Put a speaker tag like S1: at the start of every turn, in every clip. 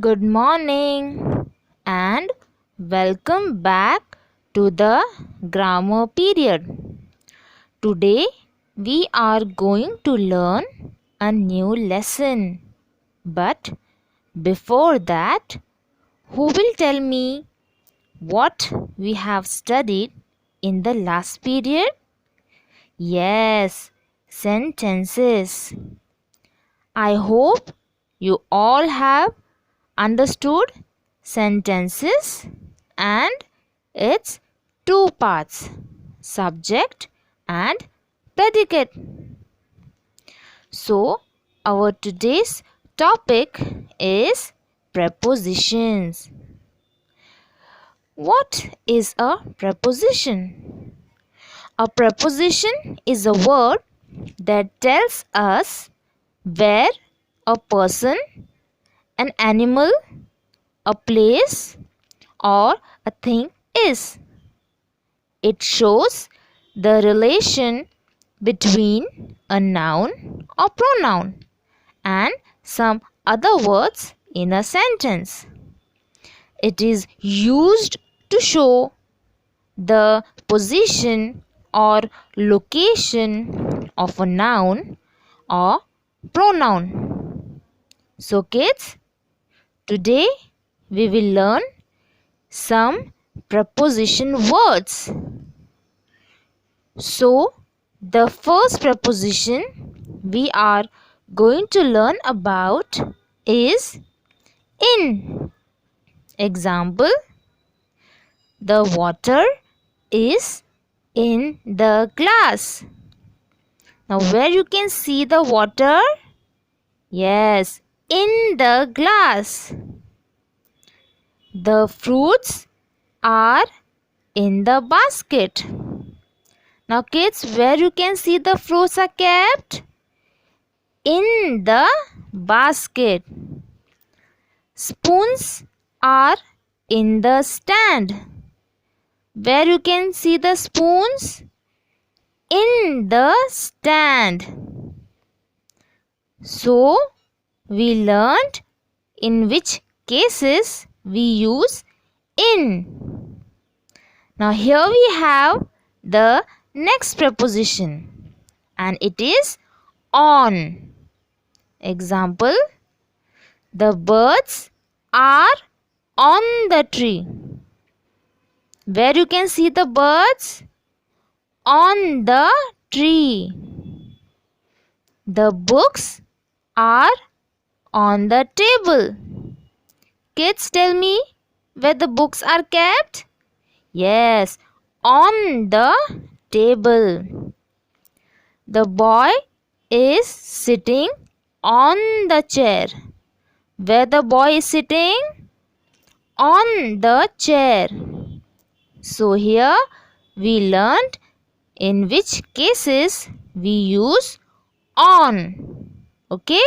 S1: Good morning and welcome back to the grammar period. Today we are going to learn a new lesson. But before that, who will tell me what we have studied in the last period? Yes, sentences. I hope you all have understood sentences and its two parts, subject and predicate. So, our today's topic is prepositions. What is a preposition? A preposition is a word that tells us where a person, an animal, a place, or a thing is. It shows the relation between a noun or pronoun and some other words in a sentence. It is used to show the position or location of a noun or pronoun. So kids, today we will learn some preposition words. So, the first preposition we are going to learn about is in. Example, the water is in the glass. Now, where you can see the water? Yes, in the glass. The fruits are in the basket. Now kids, where you can see the fruits are kept? In the basket. Spoons are in the stand. Where you can see the spoons? In the stand. So, we learned in which cases we use in. Now here we have the next preposition and it is on. Example, the birds are on the tree. Where you can see the birds? On the tree. The books are on the table. Kids, tell me where the books are kept? Yes, on the table. The boy is sitting on the chair. Where the boy is sitting? On the chair. So here we learned in which cases we use on. Okay?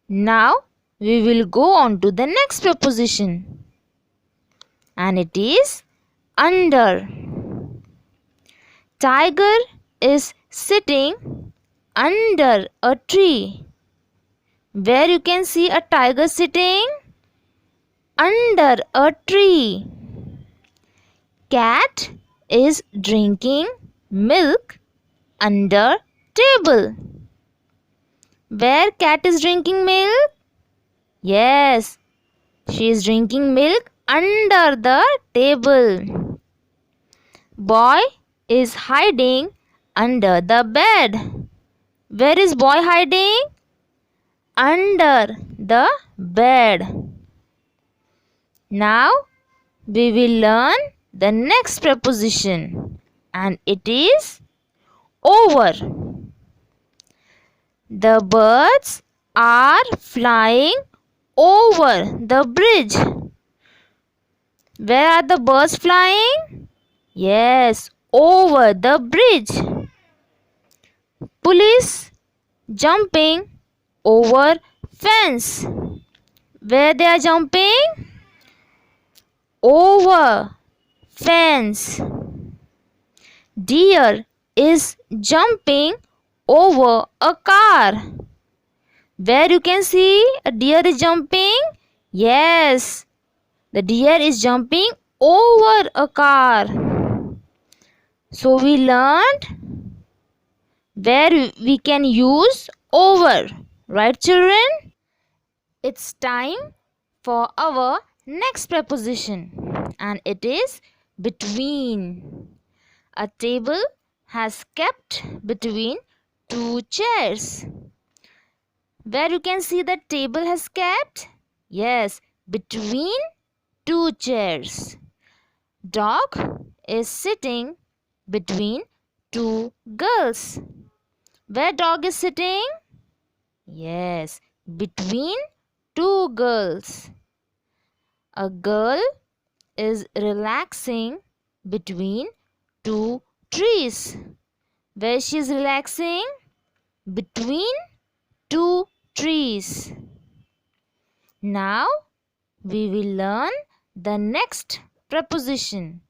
S1: Now we will go on to the next preposition. And it is under. Tiger is sitting under a tree. Where you can see a tiger sitting? Under a tree. Cat is drinking milk under table. Where cat is drinking milk? Yes, she is drinking milk under the table. Boy is hiding under the bed. Where is boy hiding? Under the bed. Now we will learn the next preposition and it is over. The birds are flying over the bridge. Where are the birds flying? Yes, over the bridge. Police jumping over fence. Where they are jumping? Over fence. Deer is jumping over a car. Where you can see a deer is jumping? Yes, the deer is jumping over a car. So we learned where we can use over. Right, children? It's time for our next preposition, and it is between. A table has kept between two chairs. Where you can see the table has kept? Yes, between two chairs. Dog is sitting between two girls. Where dog is sitting? Yes, between two girls. A girl is relaxing between two trees. Where she is relaxing? Between two trees. Now we will learn the next preposition,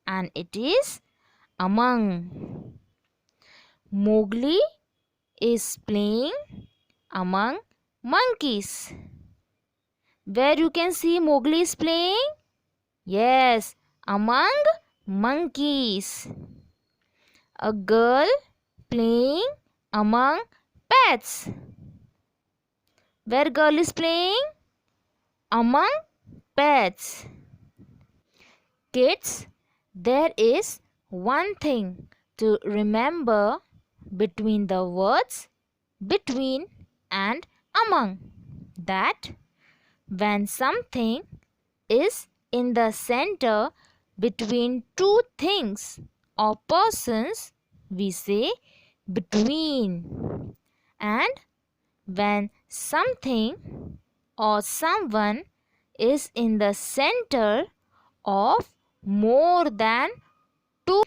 S1: and it is among. Mowgli is playing among monkeys. Where you can see Mowgli is playing? Yes, among monkeys. A girl playing among pets. Where girl is playing? Among pets. Kids, there is one thing to remember between the words between and among, that when something is in the center between two things or persons, we say between. And when something or someone is in the center of more than two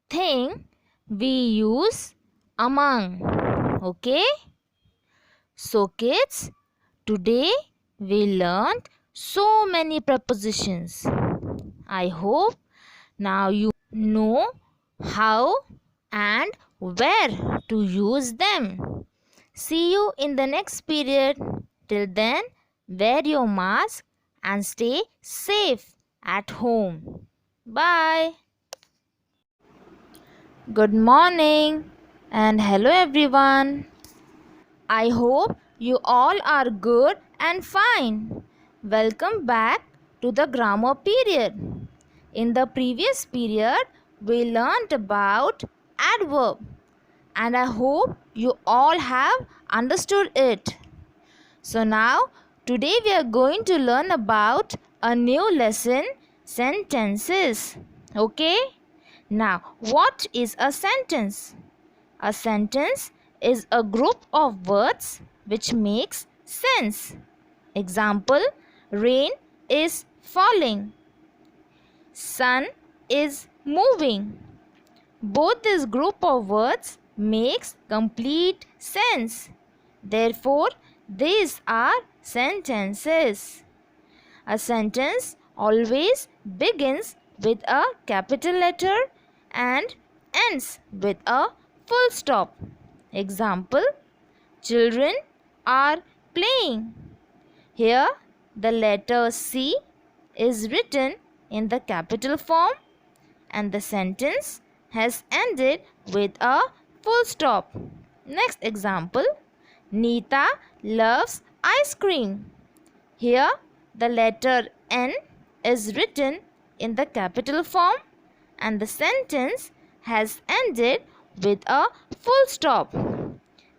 S1: things, we use among. Okay? So kids, today we learned so many prepositions. I hope now you know how and where to use them. See you in the next period. Till then, wear your mask and stay safe at home. Bye. Good morning and hello everyone. I hope you all are good and fine. Welcome back to the grammar period. In the previous period, we learnt about adverb, and I hope you all have understood it. So now, today we are going to learn about a new lesson, sentences. Okay? Now, what is a sentence? A sentence is a group of words which makes sense. Example, rain is falling. Sun is moving. Both this group of words makes complete sense. Therefore, these are sentences. A sentence always begins with a capital letter and ends with a full stop. Example, children are playing. Here, the letter C is written in the capital form and the sentence has ended with a full stop. Next example, Neeta loves ice cream. Here, the letter N is written in the capital form and the sentence has ended with a full stop.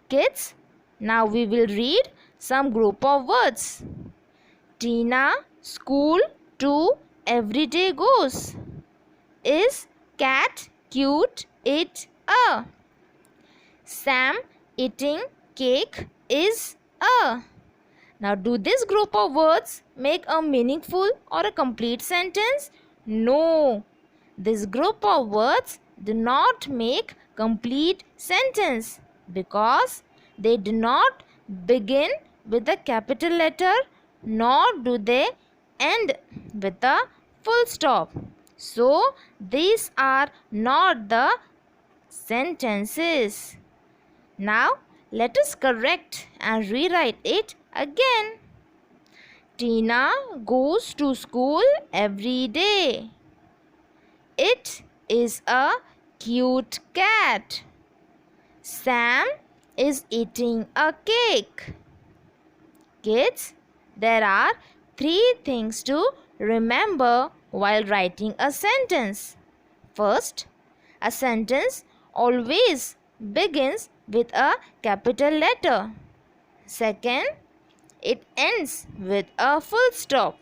S1: Kids, now we will read some group of words. Tina school to everyday goes. Is cat cute? It a. Sam eating cake is a. Now, do this group of words make a meaningful or a complete sentence? No. This group of words do not make complete sentence because they do not begin with a capital letter nor do they end with a full stop. So, these are not the sentences. Now, let us correct and rewrite it again. Tina goes to school every day. It is a cute cat. Sam is eating a cake. Kids, there are 3 things to remember while writing a sentence. First, a sentence always begins with a capital letter. Second, it ends with a full stop.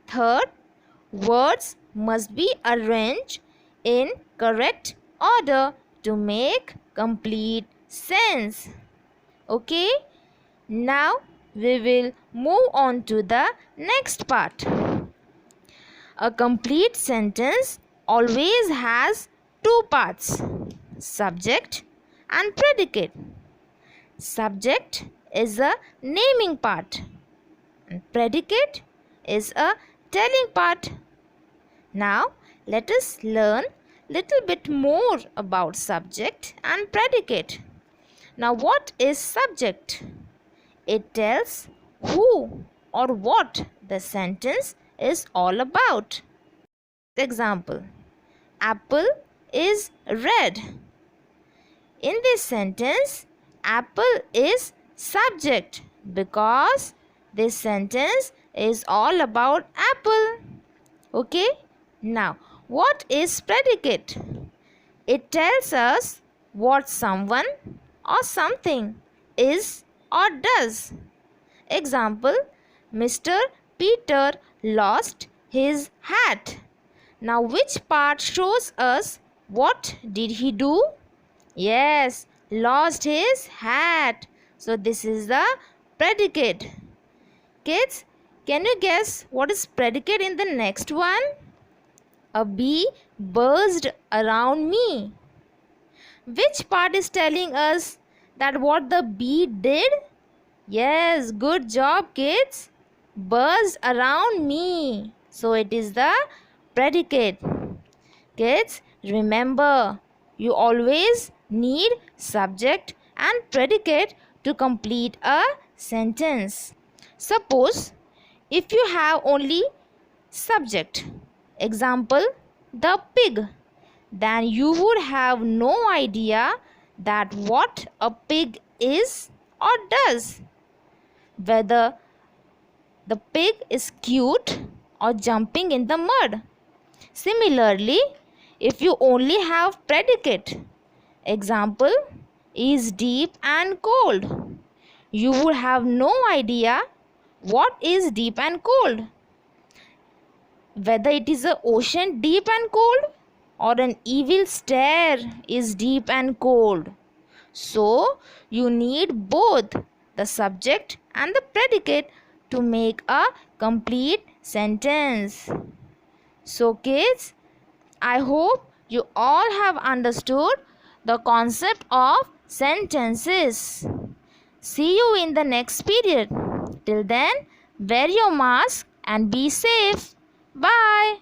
S1: Third, words must be arranged in correct order to make complete sense. Okay? Now we will move on to the next part. A complete sentence always has 2 parts: subject and predicate. Subject is a naming part and predicate is a telling part. Now let us learn little bit more about subject and predicate. Now what is subject? It tells who or what the sentence is all about. Example: apple is red. In this sentence, apple is subject because this sentence is all about apple. Okay? Now, what is predicate? It tells us what someone or something is or does. Example: Mr. Peter lost his hat. Now, which part shows us what did he do? Yes, lost his hat. So, this is the predicate. Kids, can you guess what is predicate in the next one? A bee buzzed around me. Which part is telling us that what the bee did? Yes, good job, kids. Buzzed around me. So it is the predicate. Kids, remember, you always need subject and predicate to complete a sentence. Suppose if you have only subject, example, the pig, then you would have no idea that what a pig is or does. Whether the pig is cute or jumping in the mud. Similarly, if you only have predicate, example, is deep and cold, you would have no idea what is deep and cold. Whether it is an ocean deep and cold or an evil stare is deep and cold. So, you need both the subject and the predicate to make a complete sentence. So, kids, I hope you all have understood the concept of sentences. See you in the next period. Till then, wear your mask and be safe. Bye.